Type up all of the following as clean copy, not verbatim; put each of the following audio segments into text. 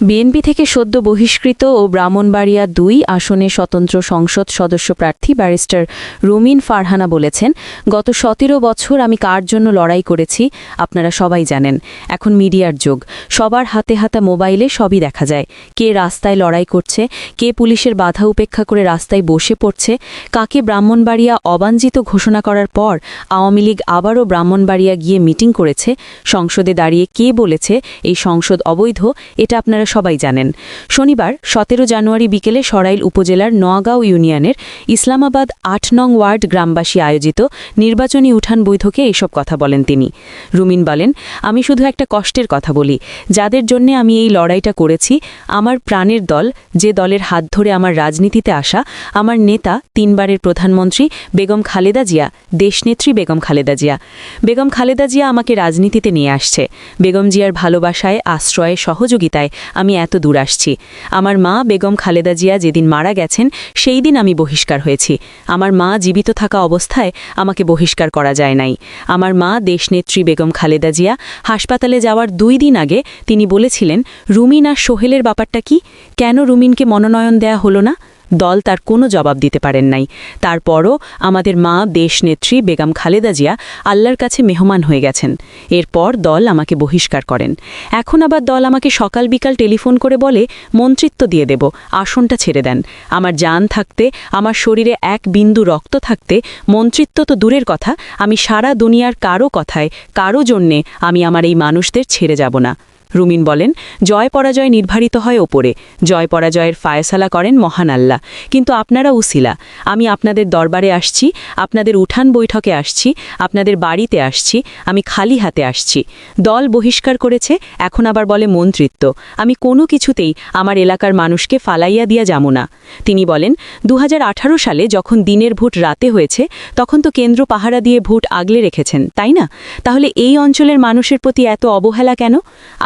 BNP থেকে সদ্য বহিষ্কৃত ও ব্রাহ্মণবাড়িয়া ২ আসনে স্বতন্ত্র সংসদ সদস্য প্রার্থী ব্যারিস্টার রুমিন ফারহানা বলেছেন, গত ১৭ বছর আমি কার জন্য লড়াই করেছি আপনারা সবাই জানেন। এখন মিডিয়ার যুগ, সবার হাতে হাতে মোবাইলে সবই দেখা যায়। কে রাস্তায় লড়াই করছে, কে পুলিশের বাধা উপেক্ষা করে রাস্তায় বসে পড়ছে, কাকে ব্রাহ্মণবাড়িয়া অবাঞ্ছিত ঘোষণা করার পর আওয়ামী লীগ আবারও ব্রাহ্মণবাড়িয়া গিয়ে মিটিং করেছে, সংসদে দাঁড়িয়ে কে বলেছে এই সংসদ অবৈধ, এটা আপনারা সবাই জানেন। শনিবার ১৭ জানুয়ারি বিকেলে সরাইল উপজেলার নোয়াগাঁও ইউনিয়নের ইসলামাবাদ ৮ নং ওয়ার্ড গ্রামবাসী আয়োজিত নির্বাচনী উঠান বৈঠকে এসব কথা বলেন তিনি। রুমিন বলেন, আমি শুধু একটা কষ্টের কথা বলি, যাদের জন্য আমি এই লড়াইটা করেছি, আমার প্রাণের দল, যে দলের হাত ধরে আমার রাজনীতিতে আসা, আমার নেতা ৩ বারের প্রধানমন্ত্রী বেগম খালেদা জিয়া, দেশনেত্রী বেগম খালেদা জিয়া। বেগম খালেদা জিয়া আমাকে রাজনীতিতে নিয়ে আসছে। বেগম জিয়ার ভালোবাসায়, আশ্রয়ে, সহযোগিতায় আমি এত দূর আসছি। আমার মা বেগম খালেদা জিয়া যেদিন মারা গেছেন সেই দিন আমি বহিষ্কার হয়েছি। আমার মা জীবিত থাকা অবস্থায় আমাকে বহিষ্কার করা যায় নাই। আমার মা দেশনেত্রী বেগম খালেদা জিয়া হাসপাতালে যাওয়ার ২ দিন আগে তিনি বলেছিলেন, রুমিন আর সোহেলের ব্যাপারটা কি, কেন রুমিনকে মনোনয়ন দেয়া হলো না? দল তার কোনো জবাব দিতে পারেন নাই। তারপরও আমাদের মা দেশনেত্রী বেগম খালেদা জিয়া আল্লাহর কাছে মেহমান হয়ে গেছেন। এরপর দল আমাকে বহিষ্কার করেন। এখন আবার দল আমাকে সকাল বিকাল টেলিফোন করে বলে মন্ত্রিত্ব দিয়ে দেব, আসনটা ছেড়ে দেন। আমার জান থাকতে, আমার শরীরে এক বিন্দু রক্ত থাকতে মন্ত্রিত্ব তো দূরের কথা, আমি সারা দুনিয়ার কারো কথায়, কারো জন্যে আমি আমার এই মানুষদের ছেড়ে যাব না। রুমিন বলেন, জয় পরাজয় নির্ধারিত হয় ওপরে, জয় পরাজয়ের ফায়সালা করেন মহান আল্লাহ। কিন্তু আপনারা উসিলা। আমি আপনাদের দরবারে আসছি, আপনাদের উঠান বৈঠকে আসছি, আপনাদের বাড়িতে আসছি, আমি খালি হাতে আসছি। দল বহিষ্কার করেছে, এখন আবার বলে মন্ত্রিত্ব। আমি কোনো কিছুতেই আমার এলাকার মানুষকে ফালাইয়া দিয়া যাবো না। তিনি বলেন, ২০১৮ সালে যখন দিনের ভোট রাতে হয়েছে, তখন তো কেন্দ্র পাহারা দিয়ে ভোট আগলে রেখেছেন, তাই না? তাহলে এই অঞ্চলের মানুষের প্রতি এত অবহেলা কেন?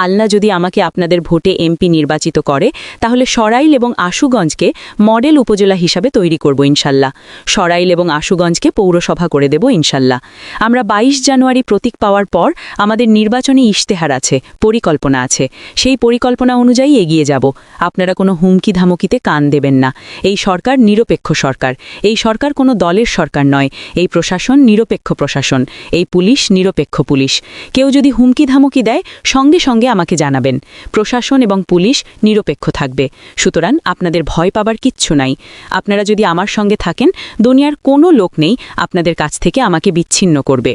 আল্লাহ যদি আমাকে আপনাদের ভোটে এমপি নির্বাচিত করে, তাহলে সরাইল এবং আশুগঞ্জকে মডেল উপজেলা হিসাবে তৈরি করব ইনশাল্লাহ। সরাইল এবং আশুগঞ্জকে পৌরসভা করে দেব ইনশাল্লাহ। আমরা ২২ জানুয়ারি প্রতীক পাওয়ার পর আমাদের নির্বাচনী ইশতেহার আছে, পরিকল্পনা আছে। সেই পরিকল্পনা অনুযায়ী এগিয়ে যাব। আপনারা কোনো হুমকি ধামকিতে কান দেবেন না। এই সরকার নিরপেক্ষ সরকার। এই সরকার কোনো দলের সরকার নয়। এই প্রশাসন নিরপেক্ষ প্রশাসন। এই পুলিশ নিরপেক্ষ পুলিশ। কেউ যদি হুমকি ধামকি দেয়, সঙ্গে সঙ্গে আমাকে জানাবেন। প্রশাসন এবং পুলিশ নিরপেক্ষ থাকবে। সুতরাং আপনাদের ভয় পাবার কিচ্ছু নাই। আপনারা যদি আমার সঙ্গে থাকেন, দুনিয়ার কোনো লোক নেই আপনাদের কাছ থেকে আমাকে বিচ্ছিন্ন করবে।